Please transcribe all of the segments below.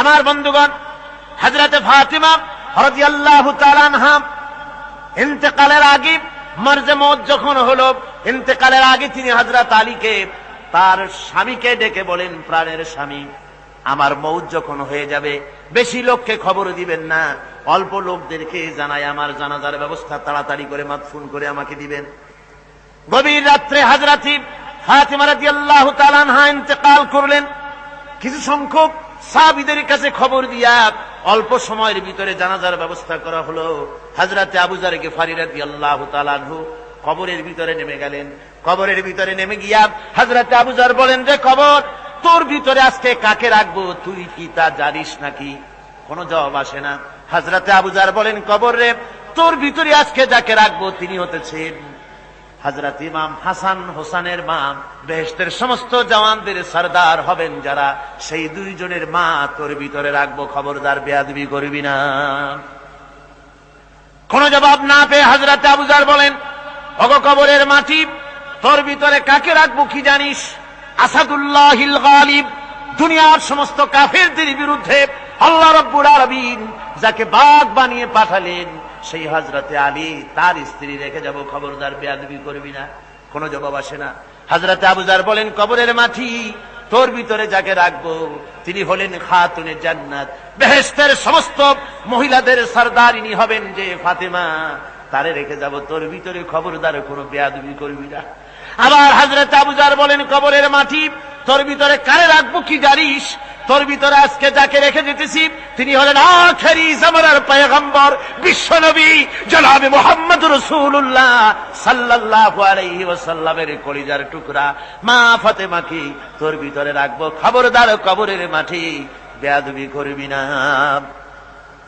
আমার বন্ধুগণ, হযরতে ফাতিমা রাদিয়াল্লাহু তাআলা আনহা ইন্তেকালের আগে, মরজে মওত যখন হলো, ইন্তেকালের আগে তিনি হযরত আলীকে, তার স্বামীকে ডেকে বলেন, প্রাণের স্বামী, আমার মওত যখন হয়ে যাবে বেশি লোককে খবর দিবেন না, অল্প লোকদেরকে জানাই আমার জানাজার ব্যবস্থা তাড়াতাড়ি করে মাদফুন করে আমাকে দিবেন। গভীর রাত্রে হযরত ফাতিমা রাদিয়াল্লাহু তাআলা আনহা ইন্তেকাল করলেন। কিছু সংখ্যক সাহাবীদের কাছে খবর দিয়া অল্প সময়ের ভিতরে জানাজার ব্যবস্থা করা হলো। হযরত আবু যর গিফারী রাদিয়াল্লাহু তাআলা আনহু কবরের ভিতরে নেমে গেলেন। কবরের ভিতরে নেমে গিয়া হযরত আবু যর বলেন, যে কবর, তোর ভিতরে আজকে কাকে রাখবো, তুই কি তা জানিস নাকি? কোনো জবাব আসে না। হযরত আবু যর বলেন, কবর রে, তোর ভিতরে আজকে যাকে রাখবো তিনি হতেছেন হযরত ইমাম হাসান হোসেনের মা, বেহেশতের সমস্ত জওয়ানদের সরদার হবেন যারা, সেই দুইজনের মা তোর ভিতরে রাখবো, খবরদার বেয়াদবি করবি না। কোন জবাব না পেয়ে হযরত আবু যর বলেন, ওগো কবরের মাটি, তোর ভিতরে কাকে রাখবো কি জানিস? আসাদুল্লাহিল গালিব, দুনিয়ার সমস্ত কাফেরদের বিরুদ্ধে আল্লাহ রাব্বুল আলামিন যাকে বাঘ বানিয়ে পাঠালেন, সেই হযরতে আলী, তার স্ত্রী রেখে যাব, খবরদার বেয়াদবি করবি না। কোন জবাব আসে না। হযরত আবু যর বলেন, কবরের মাটি, তোর ভিতরে যাকে রাখবো তিনি হলেন খাতুনে জান্নাত, বেহেশতের সমস্ত মহিলাদের সরদারিনী হবেন যে ফাতেমা, তারে রেখে যাব, তোর ভিতরে খবরদার কোনো বেয়াদবি করবি না। আবার হযরত আবু যর বলেন, কবরের মাটি, তোর ভিতরে কারে রাখবো কি জানিস? তোর ভিতরে আজকে যাকে রেখে যেতেছি তিনি হলেন আখেরি জামানার পয়গম্বর, বিশ্বনবী জনাবে মুহাম্মদ রাসূলুল্লাহ সাল্লাল্লাহু আলাইহি ওয়াসাল্লামের কলিজার টুকরা মা ফাতেমাকে তোর ভিতরে রাখবো, খবরদার কবরের মাটি বেয়াদবি করবি না।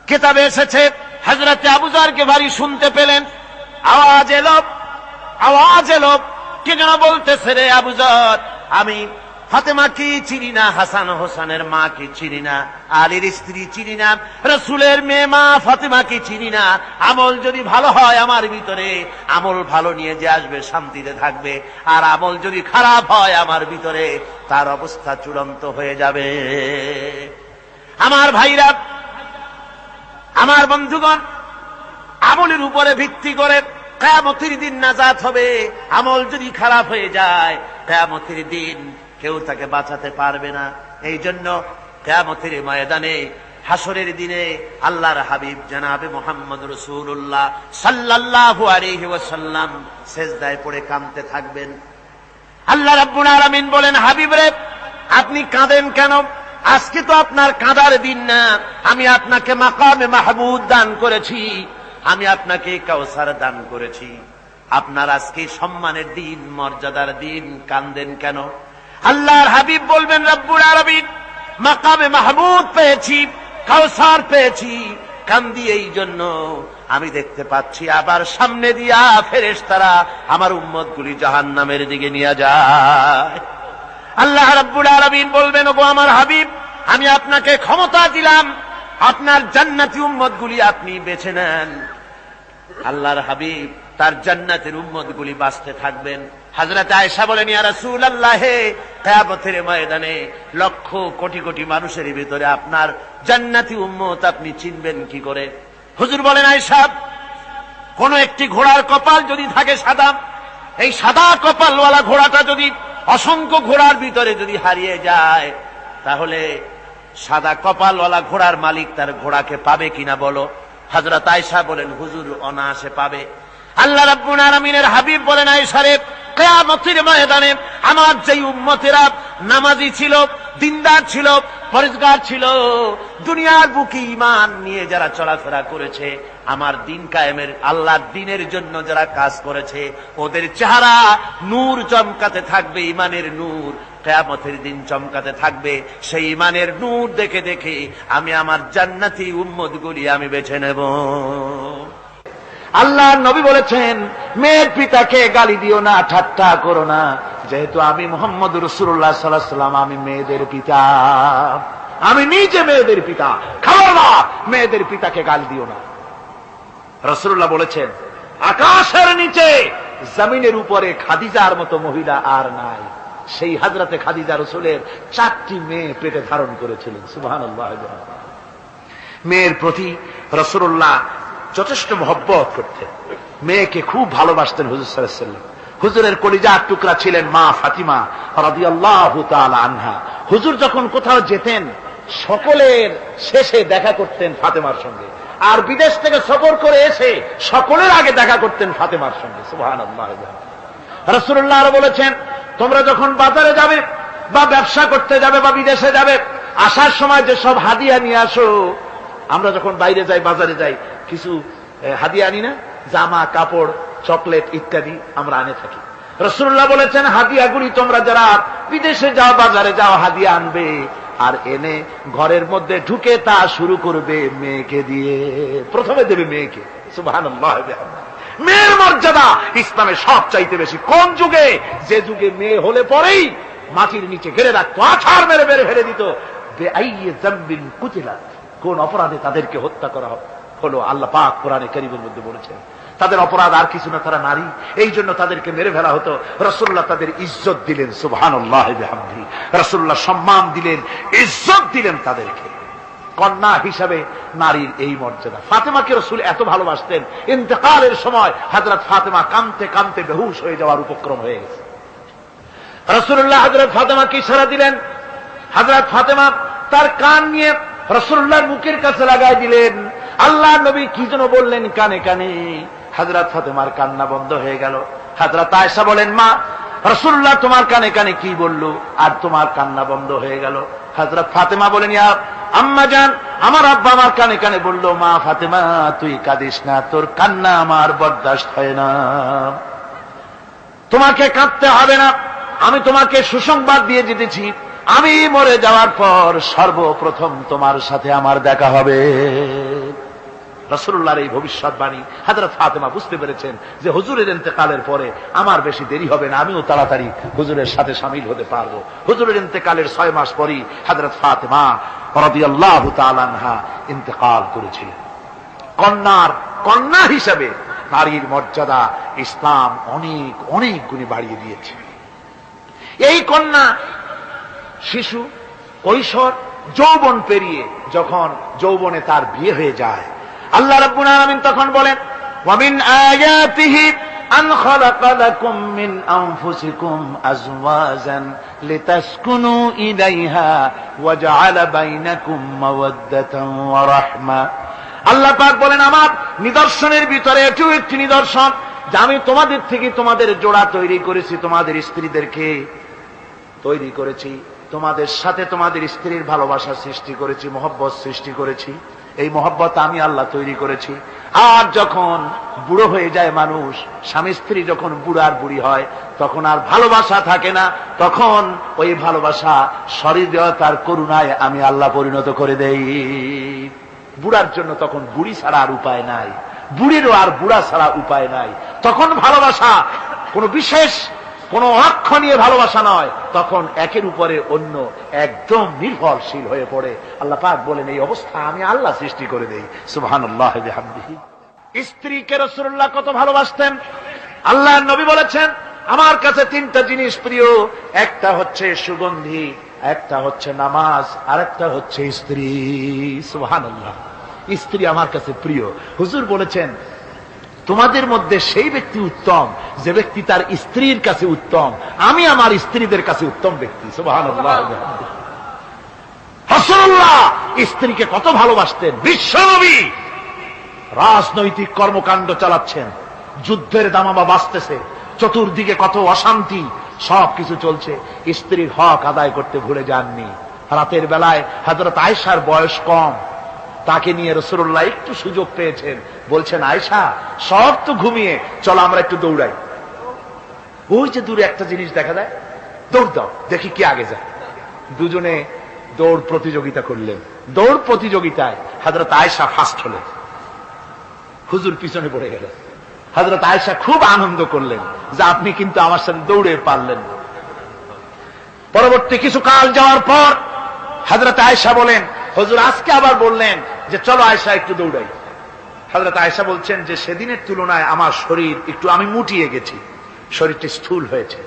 কিতাবে এসেছে, হযরত আবু যরকে ভারী শুনতে পেলেন, আওয়াজ এলো, কে যেন বলতেছে, রে আবু যর, আমি ফাতেমাকে চিনি না, হাসান হোসেনের মাকে চিনি না, আলীর স্ত্রী চিনি না, রাসূলের মেয়ে মা ফাতেমাকে চিনি না। আমল যদি ভালো হয় আমার ভিতরে, আমল ভালো নিয়ে যে আসবে শান্তিতে থাকবে, আর আমল যদি খারাপ হয় আমার ভিতরে, তার অবস্থা চূড়ান্ত হয়ে যাবে। আমার ভাইরা, আমার বন্ধুগণ, আমলের উপরে ভিত্তি করে কিয়ামতের দিন নাজাত হবে। আমল যদি খারাপ হয়ে যায়, কিয়ামতের দিন কেউ তাকে বাঁচাতে পারবে না। এই জন্য কিয়ামতের ময়দানে, হাসরের দিনে আল্লাহর হাবিব জনাবে মুহাম্মদ রাসূলুল্লাহ সাল্লাল্লাহু আলাইহি ওয়াসাল্লাম সিজদায় পড়ে কাঁদতে থাকবেন। আল্লাহ রাব্বুল আলামিন বলেন, হাবিব রে, আপনি কাঁদেন কেন? আজকে তো আপনার কাঁদার দিন না, আমি আপনাকে মাকামে মাহমুদ দান করেছি, আমি আপনাকে কাউসার দান করেছি, আপনার আজকে সম্মানের দিন, মর্যাদার দিন, কাঁদেন কেন? আল্লাহর হাবিব বলবেন, রব্বুল আলামিন, মাকামে মাহমুদ পেয়েছি, কাউসার পেয়েছি, কান্দি এই জন্য আমি দেখতে পাচ্ছি আবার সামনে দিয়া ফেরেশতারা আমার উম্মতগুলি জাহান্নামের দিকে নিয়ে যায়। আল্লাহ রাব্বুল আলামিন বলবেন, ওগো আমার হাবিব, আমি আপনাকে ক্ষমতা দিলাম, আপনার জান্নাতি উম্মতগুলি আপনি বেছে নেন। আল্লাহর হাবিব তার জান্নাতের উম্মতগুলি বাঁচতে থাকবেন। হযরত আয়েশা বলেন, ইয়া রাসূলুল্লাহ, কিয়ামতের ময়দানে লক্ষ কোটি কোটি মানুষের ভিতরে আপনার জান্নাতি উম্মত আপনি চিনবেন কি করে? হুজুর বলেন, আয়েশা, কোন একটি ঘোড়ার কপাল যদি থাকে সাদা, এই সাদা কপালওয়ালা ঘোড়াটা যদি অসংখ্য ঘোড়ার ভিতরে যদি হারিয়ে যায়, তাহলে সাদা কপালওয়ালা ঘোড়ার মালিক তার ঘোড়াকে পাবে কিনা বলো? হযরত আয়েশা বলেন, হুজুর, অনায়াসে পাবে। আল্লাহ রাব্বুল আলামিনের হাবিব বলেন, আয়েশা রে, কিয়ামতের ময়দানে আমার যেই উম্মতেরা নামাজি ছিল, দিনদার ছিল, পরেজগার ছিল, দুনিয়ার বুকে ঈমান নিয়ে যারা চলাফেরা করেছে, আমার দিন কায়েমের, আল্লাহর দিনের জন্য যারা কাজ করেছে, ওদের চেহারা নূর চমকাতে থাকবে, ঈমানের নূর কিয়ামতের দিন চমকাতে থাকবে। সেই ঈমানের নূর দেখে দেখে আমি আমার জান্নাতি উম্মতগুলি আমি বেছে নেব। আল্লাহর নবী বলেছেন, মেয়ের পিতাকে গালি দিও না, ঠাট্টা করো না, যেহেতু আমি মুহাম্মদ রাসূলুল্লাহ সাল্লাল্লাহু আলাইহি ওয়াসাল্লাম, আমি মেয়েদের পিতা, আমি নিজে মেয়েদের পিতা, খবরদার মেয়েদের পিতাকে গালি দিও না। রাসূলুল্লাহ বলেছেন, আকাশের নিচে জমিনের উপরে খাদিজার মতো মহিলা আর নাই। সেই হযরতে খাদিজা রাসূলের 4টি মেয়ে পেটে ধারণ করেছিলেন। সুবহানাল্লাহ। মেয়ের প্রতি রাসূলুল্লাহ যথেষ্ট মহব্বত করতেন, মেয়েকে খুব ভালোবাসতেন হুজুর সাল্লাল্লাহু আলাইহি ওয়াসাল্লাম। হুজুরের কলিজার টুকরা ছিলেন মা ফাতিমা রাদিয়াল্লাহু তাআলা আনহা। হুজুর যখন কোথাও যেতেন সকলের শেষে দেখা করতেন ফাতেমার সঙ্গে, আর বিদেশ থেকে সফর করে এসে সকলের আগে দেখা করতেন ফাতেমার সঙ্গে। সুবহানাল্লাহ। রাসূলুল্লাহ আরো বলেছেন, তোমরা যখন বাজারে যাবে বা ব্যবসা করতে যাবে বা বিদেশে যাবে, আসার সময় যে সব হাদিয়া নিয়ে আসো। আমরা যখন বাইরে যাই, বাজারে যাই, কিছু হাদিয়া আনি না, জামা কাপড় চকলেট ইত্যাদি আমরা আনে থাকি। রাসূলুল্লাহ বলেছেন, হাদিয়াগুলি তোমরা যারা বিদেশে যাও বাজারে যাও হাদিয়া আনবে, আর এনে ঘরের মধ্যে ঢুকে তা শুরু করবে মেয়েকে দিয়ে। প্রথমে দেবে মেয়েকে। সুবহানাল্লাহ। মেয়ের মর্যাদা ইসলামে সব চাইতে বেশি। কোন যুগে? যে যুগে মেয়ে হলে পরেই মাটির নিচে ঘেরে রাখতো, আছাড় মেরে মেরে ফেলে দিত। বেআইয়ি যামবিন কুতিলাত, কোন অপরাধে তাদেরকে হত্যা করা হলো। আল্লাহ পাক কোরআনে কারীমের মধ্যে বলেছেন তাদের অপরাধ আর কিছু না, তারা নারী, এই জন্য তাদেরকে মেরে ফেলা হতো। রাসূলুল্লাহ তাদের ইজ্জত দিলেন। সুবহানাল্লাহ বিহামদিহি। রাসূলুল্লাহ সম্মান দিলেন, ইজ্জত দিলেন তাদেরকে। কন্যা হিসাবে নারীর এই মর্যাদা। ফাতেমাকে রাসূল এত ভালোবাসতেন, ইন্তেকালের সময় হযরত ফাতেমা কাঁদতে কাঁদতে বেহুশ হয়ে যাওয়ার উপক্রম হয়ে গেছে। রাসূলুল্লাহ হযরত ফাতেমাকে ইশারা দিলেন। হযরত ফাতেমা তার কান নিয়ে রাসূলুল্লাহর মুখের কাছে লাগাই দিলেন। আল্লাহর নবী কি যেন বললেন কানে কানে, হযরত ফাতেমার কান্না বন্ধ হয়ে গেল। হযরত আয়েশা বলেন, মা, রাসূলুল্লাহ তোমার কানে কানে কি বলল আর তোমার কান্না বন্ধ হয়ে গেল? হযরত ফাতেমা বলেন, ইয়া আম্মা জান, আমার আব্বা আমার কানে কানে বলল, মা ফাতেমা তুই কাঁদিস না, তোর কান্না আমার বরদাস্ত হয় না, তোমাকে কাঁদতে হবে না। আমি তোমাকে সুসংবাদ দিয়ে যেতেছি, আমি মরে যাওয়ার পর সর্বপ্রথম তোমার সাথে আমার দেখা হবে। রাসূলুল্লাহর এই ভবিষ্যৎবাণী হযরত ফাতেমা বুঝতে পেরেছেন যে হুজুরের ইন্তেকালের পরে আমার বেশি দেরি হবে না, আমিও তাড়াতাড়ি হুজুরের সাথে শামিল হতে পারবো। হুজুরের ইন্তেকালের 6 মাস পরই হযরত ফাতেমা রাদিয়াল্লাহু তাআলা আনহা ইন্তেকাল করেছিলেন। কন্যা হিসেবে নারীর মর্যাদা ইসলাম অনেক অনেক গুণে বাড়িয়ে দিয়েছে। এই কন্যা শিশু, কৈশোর, যৌবন পেরিয়ে যখন যৌবনে তার বিয়ে হয়ে যায়, আল্লাহ রাব্বুল আলামিন তখন বলেন, ওয়া মিন আয়াতিহি আন খালাকা লাকুম মিন আনফুসিকুম আজওয়াজান লিতাসকুনু ইলাইহা ওয়া জাআলা বাইনাকুম মাওয়াদ্দাতান ওয়া রাহমা। আল্লাহ পাক বলেন, আমার নিদর্শনের ভিতরে এটিও একটি নিদর্শন যে আমি তোমাদের থেকে তোমাদের জোড়া তৈরি করেছি, তোমাদের স্ত্রীদেরকে তৈরি করেছি, তোমাদের সাথে তোমাদের স্ত্রীর ভালোবাসা সৃষ্টি করেছি, মহব্বত সৃষ্টি করেছি। এই মহব্বত আমি আল্লাহ তৈরি করেছি। আর যখন বুড়ো হয়ে যায় মানুষ, স্বামী স্ত্রী যখন বুড়ার বুড়ি হয়, তখন আর ভালোবাসা থাকে না, তখন ওই ভালোবাসা সহৃদয়তার করুণায় আমি আল্লাহ পরিণত করে দেই। বুড়ার জন্য তখন বুড়ি ছাড়া আর উপায় নাই, বুড়িরও আর বুড়া ছাড়া উপায় নাই। তখন ভালোবাসা কোনো বিশেষ কোন অক্ষ নিয়ে ভালোবাসা নয়, তখন একের উপরে অন্য একদম নির্ভরশীল হয়ে পড়ে। আল্লাহ পাক বলেন, এই অবস্থা আমি আল্লাহ সৃষ্টি করে দেই। সুবহানাল্লাহ বিহামদিহি। স্ত্রীকে রাসূলুল্লাহ কত ভালোবাসতেন। আল্লাহর নবী বলেছেন, আমার কাছে 3টা জিনিস প্রিয়, একটা হচ্ছে সুগন্ধি, একটা হচ্ছে নামাজ, আর একটা হচ্ছে স্ত্রী। সুবহানাল্লাহ। স্ত্রী আমার কাছে প্রিয়। হুজুর বলেছেন, তোমাদের মধ্যে সেই ব্যক্তি উত্তম যে ব্যক্তি তার স্ত্রীর কাছে উত্তম। আমি আমার স্ত্রীদের কাছে উত্তম ব্যক্তি। সুবহানাল্লাহ। রাসূলুল্লাহ স্ত্রীকে কত ভালোবাসতেন। বিশ্বনবী রাজনৈতিক কর্মকাণ্ড চালাচ্ছেন, যুদ্ধের দামামা বাজতেছে, চতুর্দিকে কত অশান্তি, সবকিছু চলছে, স্ত্রীর হক আদায় করতে ভুলে যাননি। রাতের বেলায় হযরত আয়েশার বয়স কম, তাকে নিয়ে রাসূলুল্লাহ একটু সুযোগ পেয়েছেন, বলছেন, আয়েশা সব তো ঘুমিয়ে, চলো আমরা একটু দৌড়াই। ওই যে দূরে একটা জিনিস দেখা যায়, দৌড় দাও, দেখি কি আগে যায়। দুজনে দৌড় প্রতিযোগিতা করলেন। দৌড় প্রতিযোগিতায় হযরত আয়েশা ফার্স্ট হলেন, হুজুর পিছনে পড়ে গেলেন। হযরত আয়েশা খুব আনন্দ করলেন যে আপনি কিন্তু আমার সাথে দৌড়ে পারলেন। পরবর্তী কিছু কাল যাওয়ার পর হযরত আয়েশা বলেন, হুজুর আজকে আবার বললেন যে চলো আয়েশা একটু দৌড়াই। হযরত আয়েশা বলছেন যে সেদিনের তুলনায় আমার শরীর একটু, আমি মুটিয়ে গেছি, শরীরটি স্থূল হয়েছে।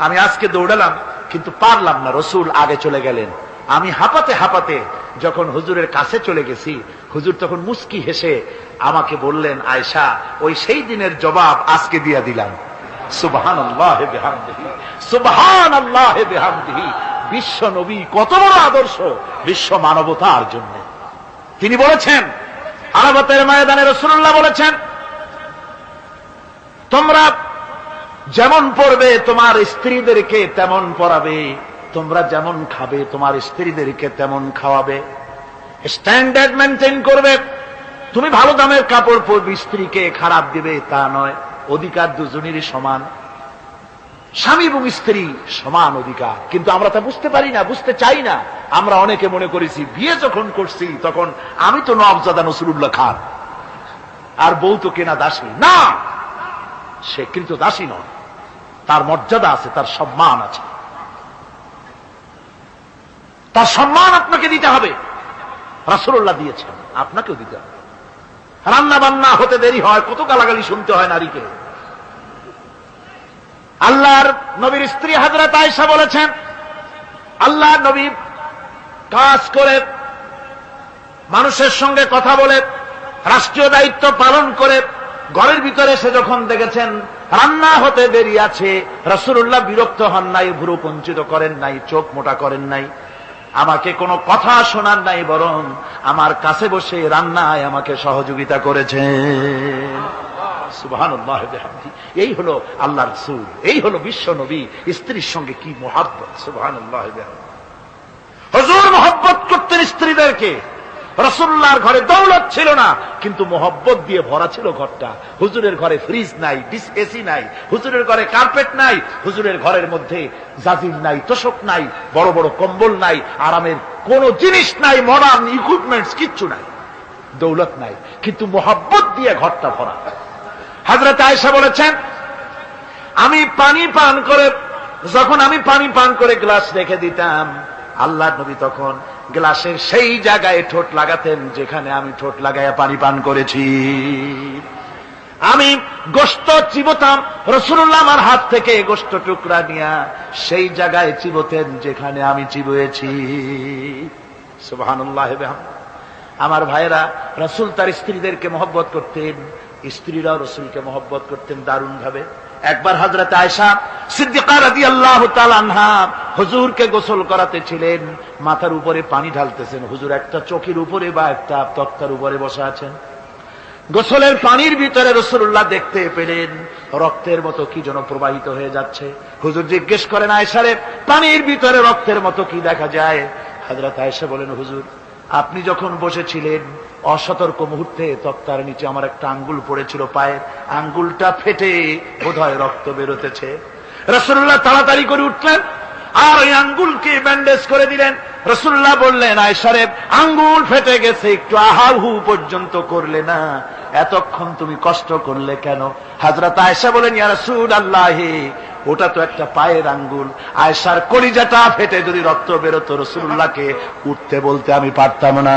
আমি আজকে দৌড়ালাম কিন্তু পারলাম না, রসুল আগে চলে গেলেন। আমি হাঁপাতে হাঁপাতে যখন হুজুরের কাছে চলে গেছি, হুজুর তখন মুস্কি হেসে আমাকে বললেন, আয়েশা, ওই সেই দিনের জবাব আজকে দিয়া দিলাম। সুবহানাল্লাহ বিহামদিহি, সুবহানাল্লাহ বিহামদিহি। বিশ্ব নবী কত বড় আদর্শ বিশ্ব মানবতার জন্য। তিনি বলেছেন, আরাফাতের ময়দানে রাসূলুল্লাহ বলেছেন, তোমরা যেমন পড়বে তোমার স্ত্রীদেরকে তেমন পড়াবে, তোমরা যেমন খাবে তোমার স্ত্রীদেরকে তেমন খাওয়াবে, স্ট্যান্ডার্ড মেনটেন করবে। তুমি ভালো দামের কাপড় পরবে, স্ত্রীকে খারাপ দিবে তা নয়। অধিকার দুজনেরই সমান, স্বামী এবং স্ত্রী সমান অধিকার। কিন্তু আমরা তা বুঝতে পারি না, বুঝতে চাই না। আমরা অনেকে মনে করেছি বিয়ে যখন করছি তখন আমি তো নওয়াবজাদা নসরুল্লাহ খান, আর বউ তো কেনা দাসী। না, সে কিন্তু দাসী নয়, তার মর্যাদা আছে, তার সম্মান আছে, তার সম্মান আপনাকে দিতে হবে। রাসূলুল্লাহ দিয়েছেন, আপনাকেও দিতে হবে। রান্না বান্না হতে দেরি হয়, কত গালাগালি শুনতে হয় নারীকে। আল্লাহর নবীর স্ত্রী হযরত আয়েশা বলেছেন, আল্লাহর নবী কাজ করে, মানুষের সঙ্গে কথা বলে, রাষ্ট্রীয় দায়িত্ব পালন করে ঘরের ভিতরে এসে যখন দেখেছেন রান্না হতে দেরি আছে, রাসূলুল্লাহ বিরক্ত হন নাই, ভুরু কুঞ্চিত করেন নাই, চোখ মোটা করেন নাই, আমাকে কোনো কথা শোনান নাই, বরং আমার কাছে বসে রান্নায় আমাকে সহযোগিতা করেছেন। সুবহানাল্লাহ বিহামদিহি। এই হলো আল্লাহর রাসূল, এই হলো বিশ্ব নবী। স্ত্রীর সঙ্গে কি মুহাব্বত! সুবহানাল্লাহ বিহামদিহি। হুজুর মুহাব্বত করতেন স্ত্রীদেরকে। রাসূলুল্লাহর ঘরে দৌলত ছিল না, কিন্তু মুহাব্বত দিয়ে ভরা ছিল ঘরটা। হুজুরের ঘরে ফ্রিজ নাই, এসি নাই, হুজুরের ঘরে কার্পেট নাই, হুজুরের ঘরের মধ্যে জাজির নাই, তোশক নাই, বড় বড় কম্বল নাই, আরামের কোন জিনিস নাই, মডার্ন ইকুইপমেন্টস কিচ্ছু নাই, দৌলত নাই, কিন্তু মুহাব্বত দিয়ে ঘরটা ভরা। হযরত আয়েশা বলেছেন, আমি পানি পান করে, যখন আমি পানি পান করে গ্লাস রেখে দিতাম, আল্লাহর নবী তখন গ্লাসের সেই জায়গায় ঠোঁট লাগাতেন যেখানে আমি ঠোঁট লাগাইয়া পানি পান করেছি। আমি গোশত চিবোতাম, রাসূলুল্লাহ আমার হাত থেকে গোশত টুকরা নিয়া সেই জায়গায় চিবোতেন যেখানে আমি চিবুয়েছি। সুবহানাল্লাহ বিহামদিহি। আমার ভাইরা, রাসূল তার স্ত্রীদেরকে মহব্বত করতেন, স্ত্রীরাও রাসূলকে মহব্বত করতেন দারুণ ভাবে। একবার হযরত আয়েশা সিদ্দিকা রাদিয়াল্লাহু তাআলা আনহা হুজুরকে গোসল করাতে ছিলেন, মাথার উপরে পানি ঢালতেছেন, হুজুর একটা চৌকির উপরে বা একটা তক্তার উপরে বসে আছেন। গোসলের পানির ভিতরে রাসূলুল্লাহ দেখতে পেলেন রক্তের মতো কি যেন প্রবাহিত হয়ে যাচ্ছে। হুজুর জিজ্ঞেস করেন, আয়েশারে, পানির ভিতরে রক্তের মতো কি দেখা যায়? হযরত আয়েশা বলেন, হুজুর আপনি যখন বসেছিলেন অসতর্ক মুহূর্তে তক্তার নিচে আমার একটা আঙ্গুল পড়েছিল, পায়ের আঙ্গুলটা ফেটে বোধহয় রক্ত বেরোতেছে। রাসূলুল্লাহ তাড়াতাড়ি করে উঠলেন আর ওই আঙ্গুলকে ব্যান্ডেজ করে দিলেন। রাসূলুল্লাহ বললেন, আয়েশা রে, আঙ্গুল ফেটে গেছে, একটু আহাহু পর্যন্ত করলে না, এতক্ষণ তুমি কষ্ট করলে কেন? হযরত আয়েশা বলেন, ইয়া রাসূলুল্লাহ, ওটা তো একটা পায়ের আঙ্গুল। আয়েশার কলিজাটা ফেটে যদি রক্ত বেরোতো, রাসূলুল্লাহকে উঠতে বলতে আমি পারতাম না।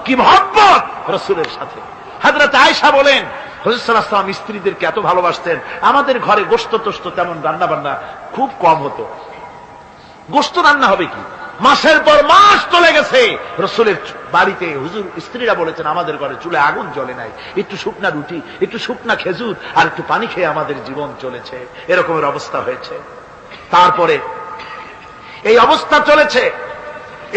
কি মহব্বত রাসূলের সাথে! হযরত আয়েশা বলেন, হুজুর সাল্লাল্লাহু আলাইহি ওয়াসাল্লাম স্ত্রীদেরকে এত ভালোবাসতেন। আমাদের ঘরে গোশত টোস্ত তেমন রান্না বান্না খুব কম হতো। গোশত রান্না হবে কি, মাসের পর মাস চলে গেছে রাসূলের বাড়িতে, হুজুর স্ত্রীরা বলেছেন আমাদের ঘরে চুলে আগুন জ্বলে নাই, একটু শুকনা রুটি, একটু শুকনা খেজুর আর একটু পানি খেয়ে আমাদের জীবন চলেছে। এরকমের অবস্থা হয়েছে। তারপরে এই অবস্থা চলেছে,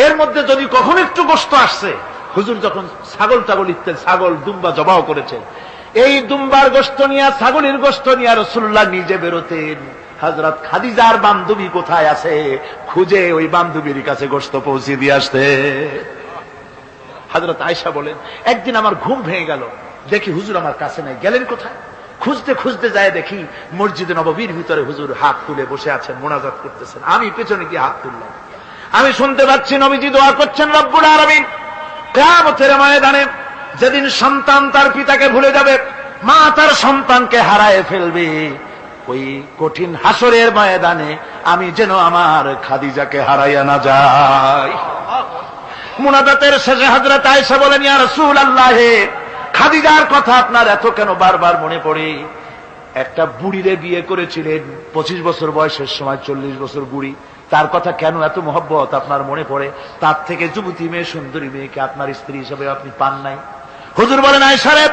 এর মধ্যে যদি কখনো একটু গোশত আসছে, হুজুর যখন ছাগল টাগল ইত্যাদি ছাগল দুম্বা জবাও করেছেন, এই দুম্বার গোশত নিয়ে, ছাগলের গোশত নিয়ে রাসূলুল্লাহ নিজে বেরোতেন। হযরত খাদিজার বান্ধবী কোথায় আছে খুঁজে ওই বান্ধবীর কাছে গোশত পৌঁছে দিয়ে আসতে। হযরত আয়েশা বলেন, একদিন আমার ঘুম ভেঙে গেল, দেখি হুজুর আমার কাছে নাই, গেলেন কোথায়? খুঁজতে খুঁজতে যায় দেখি মসজিদে নববীর ভিতরে হুজুর হাত তুলে বসে আছেন, মোনাজাত করতেছেন। আমি পেছনে গিয়ে হাত তুললাম, আমি শুনতে পাচ্ছি নবীজি দোয়া করছেন, রব্বুল আলামিন কিয়ামতের ময়দানে যেদিন সন্তান তার পিতাকে ভুলে যাবে, মা তার সন্তানকে হারায় ফেলবে, ওই কঠিন হাসরের ময়দানে আমি যেন আমার খাদিজাকে হারাইয়া না যাই। মুনাজাতের শেষে হযরত আয়েশা বলেন, ইয়া রাসূলুল্লাহ, খাদিজার কথা আপনার এত কেন বারবার মনে পড়ে? একটা বুড়িরে বিয়ে করেছিলেন 25 বছর বয়সের সময়, 40 বছর বুড়ি। তার কথা কেন এত মহব্বত আপনার মনে পড়ে? তার থেকে যুবতী মেয়ে, সুন্দরী মেয়েকে আপনার স্ত্রী হিসেবে আপনি পান নাই। হুজুর বলেন, আয়েশা রে,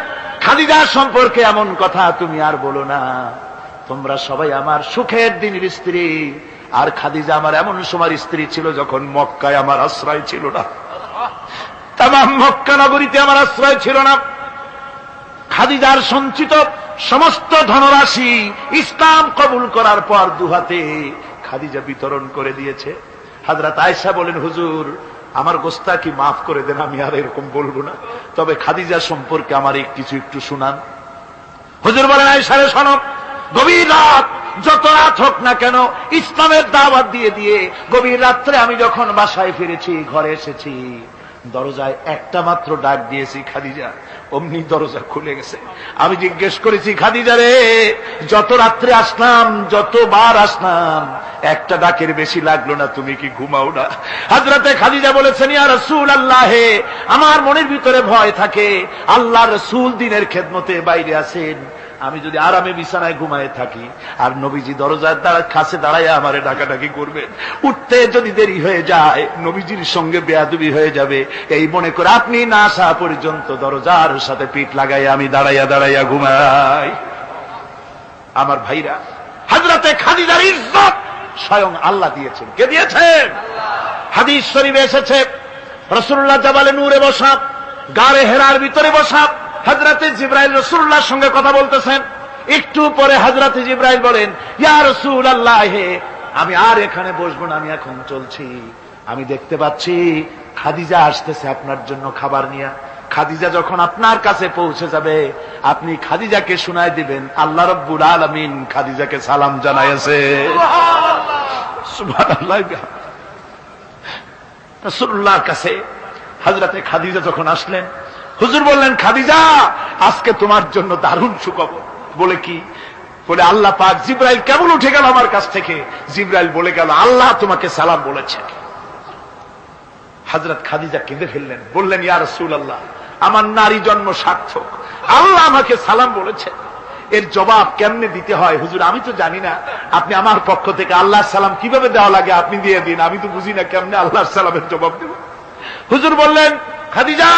খাদিজা সম্পর্কে এমন কথা তুমি আর বলো না। তোমরা সবাই আমার সুখের দিনের স্ত্রী, আর খাদিজা আমার এমন সময় স্ত্রী ছিল যখন মক্কায় আমার আশ্রয় ছিল না, তামাম মক্কা নগরীতে আমার আশ্রয় ছিল না। খাদিজার সঞ্চিত সমস্ত ধনরাশি ইসলাম কবুল করার পর দুহাতে খাদিজা বিতরণ করে দিয়েছে। হযরত আয়েশা বলেন, হুজুর আমার গোস্তাকি মাফ করে দেন, আমি আর এরকম বলবো না, তবে খাদিজা সম্পর্কে আমার কিছু একটু শুনান। হুজুর বলেন, আয়েশা রে শোনো, গভীর রাত, যত রাত হোক না কেন, ইসলামের দাওয়াত দিয়ে দিয়ে গভীর রাত্রে আমি যখন বাসায় ফিরেছি, ঘরে এসেছি, দরজায় একটা মাত্র ডাক দিয়েছি, খাদিজা, অমনি দরজা খুলে গেছে। আমি জিজ্ঞেস করেছি, খাদিজা রে, যত রাত্রে আসলাম, যতবার আসলাম, একটা ডাকের বেশি লাগলো না, তুমি কি ঘুমাও না? হযরতে খাদিজা বলেছেন, ইয়া রাসূলুল্লাহ, আমার মনের ভিতরে ভয় থাকে, আল্লাহর রাসূল দিনের খেদমতে বাইরে আছেন, আমি যদি আরামে বিছানায় ঘুমায় থাকি আর নবীজি দরজার কাছে দাঁড়ায় আমারে ডাকাডাকি করবেন, উঠতে যদি দেরি হয়ে যায় নবীজির সঙ্গে বেয়াদবি হয়ে যাবে, এই মনে করে আপনি না আসা পর্যন্ত দরজার সাথে পিঠ লাগাই আমি দাঁড়াইয়া দাঁড়াইয়া ঘুমাই। আমার ভাইরা, হযরতে খাদিজার ইজ্জত স্বয়ং আল্লাহ দিয়েছেন। কে দিয়েছেন? হাদিস শরীফে এসেছে, রাসূলুল্লাহ জাবালে নূরে বসা, গারে হেরার ভিতরে বসা, হযরতে জিবরাইল রাসূলুল্লাহর সঙ্গে কথা বলতেছেন। একটু পরে হযরতে জিবরাইল বলেন, ইয়া রাসূলুল্লাহ, আমি আর এখানে বসবো না, আমি এখন চলছি। আমি দেখতে পাচ্ছি খাদিজা আসতেছে আপনার জন্য খাবার নিয়ে। খাদিজা যখন আপনার কাছে পৌঁছে যাবে, আপনি খাদিজাকে শুনায় দিবেন, আল্লাহ রাব্বুল আলামিন খাদিজাকে সালাম জানাইছে। সুবহানাল্লাহ। রাসূলুল্লাহর কাছে হযরতে খাদিজা যখন আসলেন, হুজুর বললেন, খাদিজা, আজকে তোমার জন্য দারুণ সুখবর। বলে কি? বলে, আল্লাহ পাক, জিবরাইল কেমন উঠে গেল আমার কাছ থেকে, জিবরাইল বলে গেল, আল্লাহ তোমাকে সালাম বলেছে। হযরত খাদিজা কেঁদে ফেললেন, বললেন, ইয়া রাসূলুল্লাহ, আমার নারী জন্ম সার্থক, আল্লাহ আমাকে সালাম বলেছে। এর জবাব কেমনে দিতে হয় হুজুর আমি তো জানি না, আপনি আমার পক্ষ থেকে আল্লাহর সালাম কিভাবে দেওয়া লাগে আপনি দিয়ে দিন, আমি তো বুঝি না কেমনে আল্লাহর সালামের জবাব দেব। হুজুর বললেন, খাদিজা,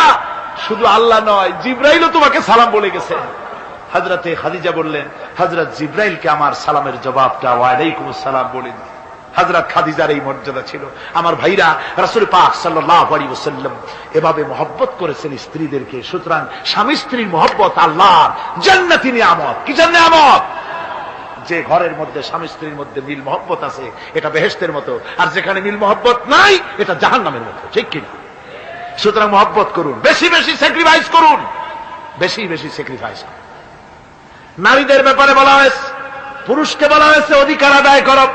শুধু আল্লাহ নয়, জিবরাইলও তোমাকে সালাম বলে গেছে। হযরতে খাদিজা বললেন, হযরত জিবরাইলকে আমার সালামের জবাবটা ওয়ালাইকুমুস সালাম বলে দিন। হযরত খাদিজার এই মর্যাদা ছিল। আমার ভাইরা, রাসূল পাক সাল্লাল্লাহু আলাইহি ওয়াসাল্লাম এভাবে মহব্বত করেছেন স্ত্রীদেরকে। সুতরাং স্বামী স্ত্রীর মহব্বত আল্লাহর জান্নাতি নিয়ামত। কি নিয়ামত? যে ঘরের মধ্যে স্বামী স্ত্রীর মধ্যে মিল মহব্বত আছে, এটা বেহেশতের মতো, আর যেখানে মিল মহব্বত নাই, এটা জাহান্নামের মতো। ঠিক কিনা? সুতরাং মহব্বত করুন, বেশি বেশি স্যাক্রিফাইস করুন, বেশি বেশি স্যাক্রিফাইস। নারীদের ব্যাপারে বলা হয়েছে, পুরুষকে বলা হয়েছে অধিকার আদায় করো,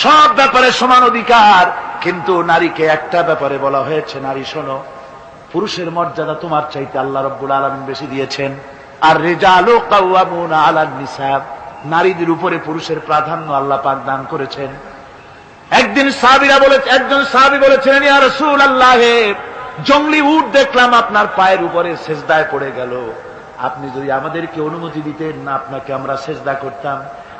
সব ব্যাপারে সমান অধিকার, কিন্তু নারীকে একটা ব্যাপারে বলা হয়েছে, নারী শোনো, পুরুষের মর্যাদা তোমার চাইতে আল্লাহ রাব্বুল আলামিন বেশি দিয়েছেন। আর রিজালু কাওয়ামুনা আলান নিসা, নারীদের উপরে পুরুষের প্রাধান্য আল্লাহ পাক দান করেছেন। একদিন একজন সাহাবী বলেছিলেন, ইয়া রাসূলুল্লাহ, জংলি উট দেখলাম আপনার পায়ের উপরে সেজদায় পড়ে গেল, আপনি যদি আমাদেরকে অনুমতি দিতেন না, আপনাকে আমরা সেজদা করতাম।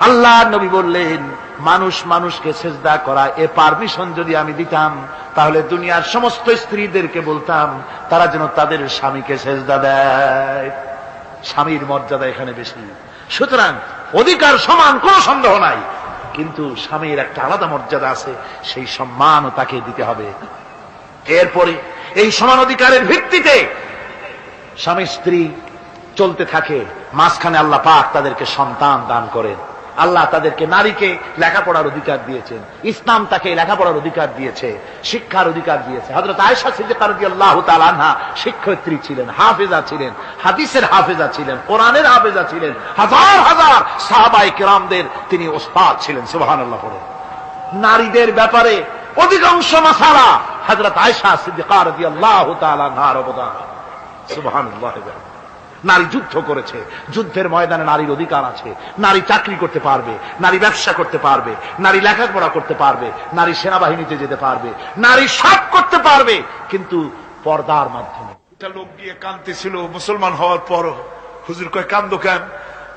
আল্লাহ নবী বললেন, মানুষ মানুষকে সেজদা করা, এ পারমিশন যদি আমি দিতাম, তাহলে দুনিয়ার সমস্ত স্ত্রীদেরকে বলতাম তারা যেন তাদের স্বামীকে সেজদা দেয়। স্বামীর মর্যাদা এখানে বেশি। সুতরাং অধিকার সমান, কোনো সন্দেহ নাই, কিন্তু স্বামীর একটা আলাদা মর্যাদা আছে, সেই সম্মানও তাকে দিতে হবে। এরপরে এই সমান অধিকারের ভিত্তিতে স্বামী স্ত্রী চলতে থাকে, মাঝখানে আল্লাহ পাক তাদেরকে সন্তান দান করেন। আল্লাহ তাদেরকে, নারীকে লেখাপড়ার অধিকার দিয়েছেন, ইসলাম তাকে লেখাপড়ার অধিকার দিয়েছে, শিক্ষার অধিকার দিয়েছে। হযরত আয়েশা সিদ্দিকা রাদিয়াল্লাহু তাআলা আনহা শিক্ষয়িত্রী ছিলেন, হাফেজা ছিলেন, হাদিসের হাফেজা ছিলেন, কোরআনের হাফেজা ছিলেন, হাজার হাজার সাহাবায়ে কেরামদের তিনি ওস্তাদ ছিলেন। সুবহানাল্লাহ। নারীদের ব্যাপারে অধিকাংশ মাসালা হযরত আয়েশা সিদ্দিকা রাদিয়াল্লাহু তাআলা আনহার অবদান। সুবহানাল্লাহ। নারী যুদ্ধ করেছে, যুদ্ধের ময়দানে নারীর অধিকার আছে। নারী চাকরি করতে পারবে, নারী ব্যবসা করতে পারবে, নারী লেখাপড়া করতে পারবে, নারী সেনাবাহিনীতে যেতে পারবে, নারী সব করতে পারবে, কিন্তু পর্দার মাধ্যমে। একটা লোক গিয়ে কাঁদতেছিল মুসলমান হওয়ার পর। হুজুর কয়, কান্দো কেন?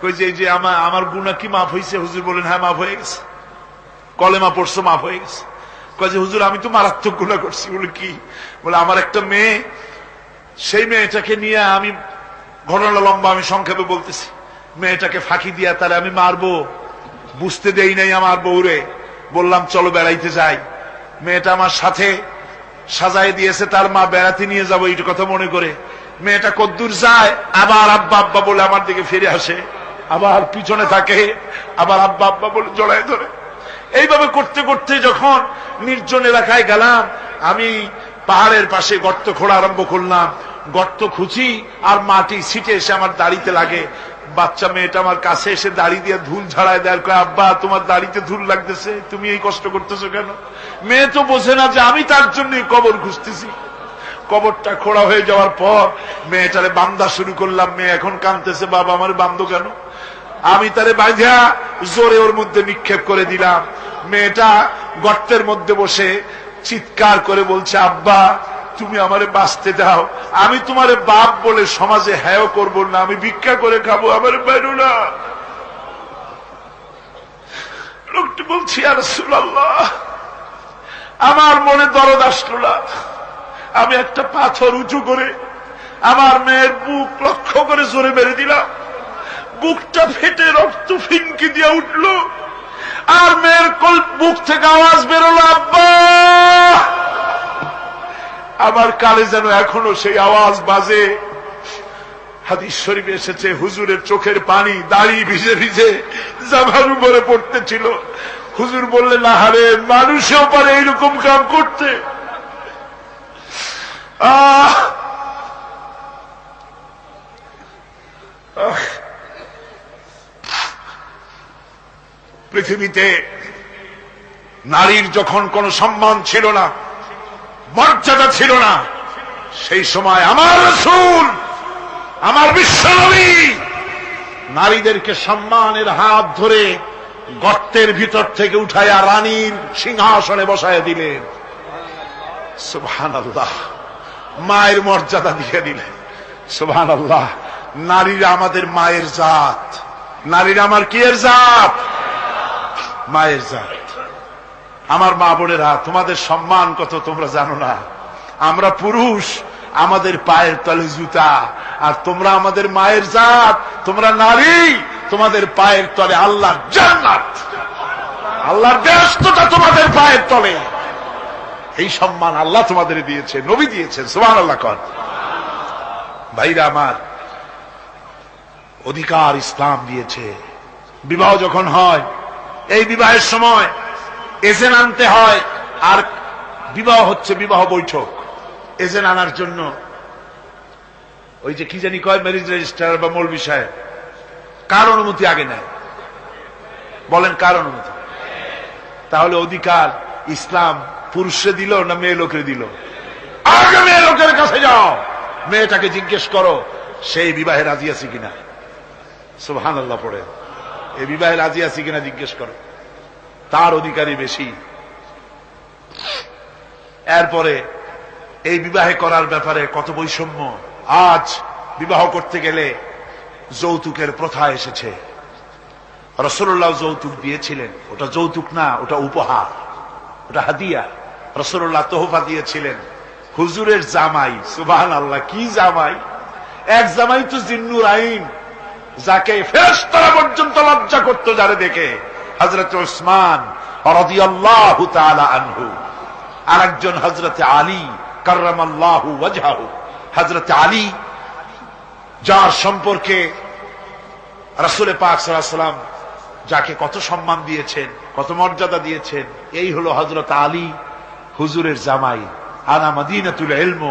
কই যে এই যে আমার গুনাহ কি মাফ হয়েছে? হুজুর বলেন হ্যাঁ মাফ হয়ে গেছে। কলেমা পড়ছো, মাফ হয়ে গেছে। কয় যে হুজুর আমি তো মারাত্মক গুনাহ করছি। বলে কি? বলে আমার একটা মেয়ে, সেই মেয়েটাকে নিয়ে আমি, ঘটনা লম্বা, আমি সংক্ষেপে বলতেছি, মেয়েটাকে ফাঁকি দিয়া তাহলে আমি মারবো, বুঝতে দেই নাই আমার বউরে। বললাম চলো বেড়াইতে যাই। মেয়েটা আমার সাথে সাজায় দিয়েছে, তার মা বেড়াতে নিয়ে যাবো এই কথা মনে করে। মেয়েটা কদ্দূর যায়, আবার আব্বা আব্বা বলে আমার দিকে ফিরে আসে, আবার পিছনে থাকে, আবার আব্বা আব্বা বলে জড়ায় ধরে। এইভাবে করতে করতে যখন নির্জন এলাকায় গেলাম, আমি পাহাড়ের পাশে গর্ত খোঁড়া আরম্ভ করলাম। গর্ত খুঁজি আর মাটি ছিটে এসে আমার দাড়িতে লাগে। বাচ্চা মেয়েটা আমার কাছে এসে দাড়ি দিয়ে ধুল ঝাড়ায় দেয়, কয় আব্বা তোমার দাড়িতে ধুল লাগতেছে, তুমি এই কষ্ট করতেছো কেন? মেয়ে তো বোঝে না যে আমি তার জন্য কবর খুঁজতেছি। কবরটা খোঁড়া হয়ে যাওয়ার পর মেয়েটারে বান্ধা শুরু করলাম। মেয়ে এখন কাঁদতেছে, বাবা আমার বান্ধো কেন? আমি তারে বাঁধা জোরে ওর মধ্যে নিক্ষেপ করে দিলাম। মেয়েটা গর্তের মধ্যে বসে চিৎকার করে বলছে, আব্বা তুমি আমারে বাঁচতে দাও, আমি তোমারে বাপ বলে সমাজে হ্যাঁ করবো না, আমি ভিক্ষা করে খাবো, আমারে বেরো না। লোকটি বলছি ইয়া রাসূলুল্লাহ, আমার মনে দরদ আসলো না। আমি একটা পাথর উঁচু করে আমার মেয়ের বুক লক্ষ্য করে জোরে মেরে দিলাম। বুকটা ফেটে রক্ত ফিনকি দিয়ে উঠলো, আর মেয়ের বুক থেকে আওয়াজ বেরোলো, আব্বা। আমার কানে যেন এখনো সেই আওয়াজ বাজে। হাদিস শরীফে এসেছে, হুজুরের চোখের পানি দাড়ি ভিজে ভিজে জামার উপরে পড়তেছিল। হুজুর বললেন, আহারে মানুষও পারে এইরকম কাম করতে। পৃথিবীতে নারীর যখন কোন সম্মান ছিল না, মর্যাদা ছিল না, সেই সময় আমার রাসূল, আমার বিশ্বনবী নারীদেরকে সম্মানের হাত ধরে গর্তের ভিতর থেকে উঠাইয়া রানীর সিংহাসনে বসায় দিলেন। সুবহানাল্লাহ, মায়ের মর্যাদা দিয়ে দিলেন। সুবহানাল্লাহ, নারীরা আমাদের মায়ের জাত। নারীরা আমার কি এর জাত? মায়ের জাত। আমার মা বোনেরা, তোমাদের সম্মান কত তোমরা জানো না। আমরা পুরুষ, আমাদের পায়ের তলে জুতা, আর তোমরা আমাদের মায়ের জাত। তোমরা নারী, তোমাদের পায়ের তলে আল্লাহর জান্নাত, আল্লাহর বেহেশতটা তোমাদের পায়ের তলে। এই সম্মান আল্লাহ তোমাদের দিয়েছে, নবী দিয়েছেন। সুবহানাল্লাহ কর। ভাইরা আমার, অধিকার ইসলাম দিয়েছে। বিবাহ যখন হয়, এই বিবাহের সময় এজেন্ট আনতে হয়। আর বিবাহ হচ্ছে বিবাহ বৈঠক। এজেন্ট আনার জন্য ওই যে কি জানি কয়, ম্যারেজ রেজিস্ট্রার বা মৌলবি সাহেব, কার অনুমতি আগে নেয়? বলেন কার অনুমতি? তাহলে অধিকার ইসলাম পুরুষে দিল না মেয়ে লোকের দিল? আগে মেয়ে লোকের কাছে যাও, মেয়েটাকে জিজ্ঞেস করো সেই বিবাহে রাজি আছে কিনা। সুবহানাল্লাহ পড়ে, এই বিবাহে রাজি আছে কিনা জিজ্ঞেস করো, তার অধিকারই বেশি। এরপরে এই বিবাহে করার ব্যাপারে কত বৈষম্য। আজ বিবাহ করতে গেলে যৌতুকের প্রথা এসেছে। রাসূলুল্লাহ যৌতুক দিয়েছিলেন, ওটা যৌতুক না, ওটা উপহার, ওটা হাদিয়া। রাসূলুল্লাহ তোহফা দিয়েছিলেন হুজুরের জামাই। সুবহানাল্লাহ, কি জামাই! এক জামাই তো জিন্নুর আইন, যাকে ফেরেশতারা পর্যন্ত লজ্জা করত যারে দেখে, হযরত উসমান রাদিয়াল্লাহু তাআলা আনহু। আরেকজন হযরত আলী কাররামাল্লাহু ওয়াজহাহু। হযরত আলী, যার সম্পর্কে রাসূল পাক সাল্লাল্লাহু আলাইহি ওয়াসাল্লাম যাকে কত সম্মান দিয়েছেন, কত মর্যাদা দিয়েছেন, এই হলো হযরত আলী হুজুরের জামাই। আনা মদিনাতুল ইলম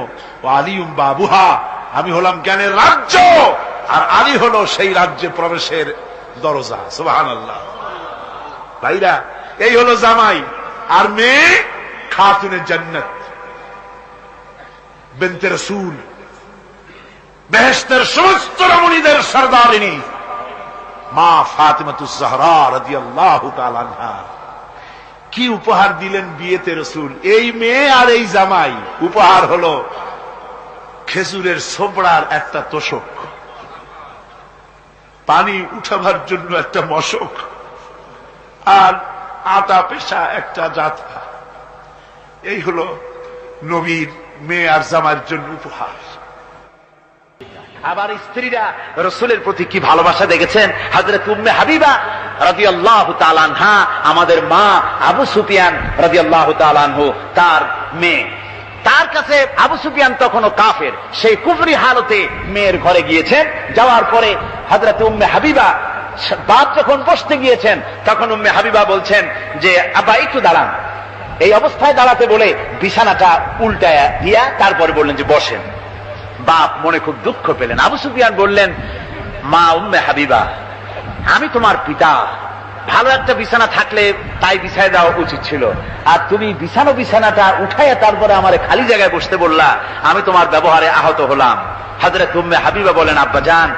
ওয়া আলিউম বাবুহা, আমি হলাম জ্ঞানের রাজ্য, আর আলী হলো সেই রাজ্যে প্রবেশের দরজা। সুবহানাল্লাহ। ভাইরা, এই হলো জামাই। আর মেয়ে খাতুনে জান্নাত, বিনতে রাসূল, বেহেশতের সমস্ত রমণীদের সরদারিনী মা ফাতিমাতুজ জাহরা রাদিয়াল্লাহু তাআলা আনহা। কি উপহার দিলেন বিয়েতে রাসূল! এই মেয়ে আর এই জামাই। উপহার হলো খেজুরের ছোবড়ার একটা তোষক, পানি উঠাবার জন্য একটা মশক, আর আটা পেশা একটা জাতা। এই হলো নবীর মেয়ে আর জামার জন্য উপহার। আবার স্ত্রীরা রসুলের প্রতি কি ভালোবাসা দেখেছেন। হযরত উম্মে হাবিবা রাদিয়াল্লাহু তাআলা আনহা, আমাদের মা আবু সুফিয়ান রাদিয়াল্লাহু তাআলা আনহু, তার মেয়ে। তার কাছে আবু সুফিয়ান তখনও কাফের, সেই কুফরি হালতে মেয়ের ঘরে গিয়েছেন। যাওয়ার পরে হযরত উম্মে হাবিবা বাপ যখন বসতে গিয়েছেন, তখন উম্মে হাবিবা বলছেন যে আব্বা একটু দাঁড়ান। এই অবস্থায় দাঁড়াতে বলে বিছানাটা উল্টায়া দিয়া তারপরে বললেন যে বসেন। বাপ মনে খুব দুঃখ পেলেন। আবু সুফিয়ান বললেন, মা উম্মে হাবিবা, আমি তোমার পিতা, ভালো একটা বিছানা থাকলে তাই বিছায় দেওয়া উচিত ছিল, আর তুমি বিছানাটা উঠাইয়া তারপরে আমার খালি জায়গায় বসতে বললা, আমি তোমার ব্যবহারে আহত হলাম। হযরত উম্মে হাবিবা বলেন, আব্বা জান,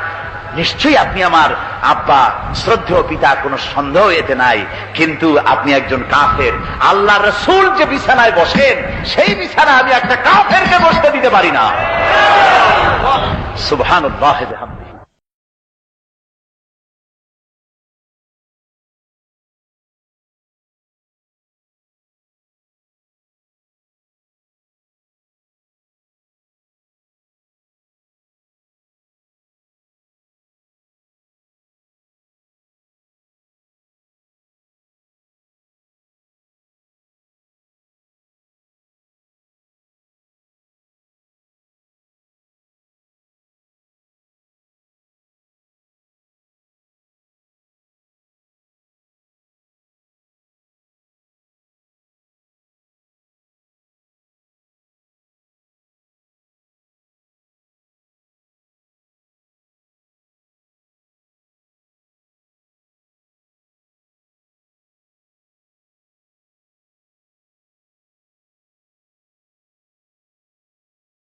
নিশ্চয়ই আপনি আমার আব্বা, শ্রদ্ধেয় পিতা, কোনো সন্দেহ এতে নাই, কিন্তু আপনি একজন কাফের। আল্লাহ রাসূল যে বিছানায় বসেন, সেই বিছানা আমি একটা কাফেরকে বসতে দিতে পারি না। সুবহানাল্লাহ।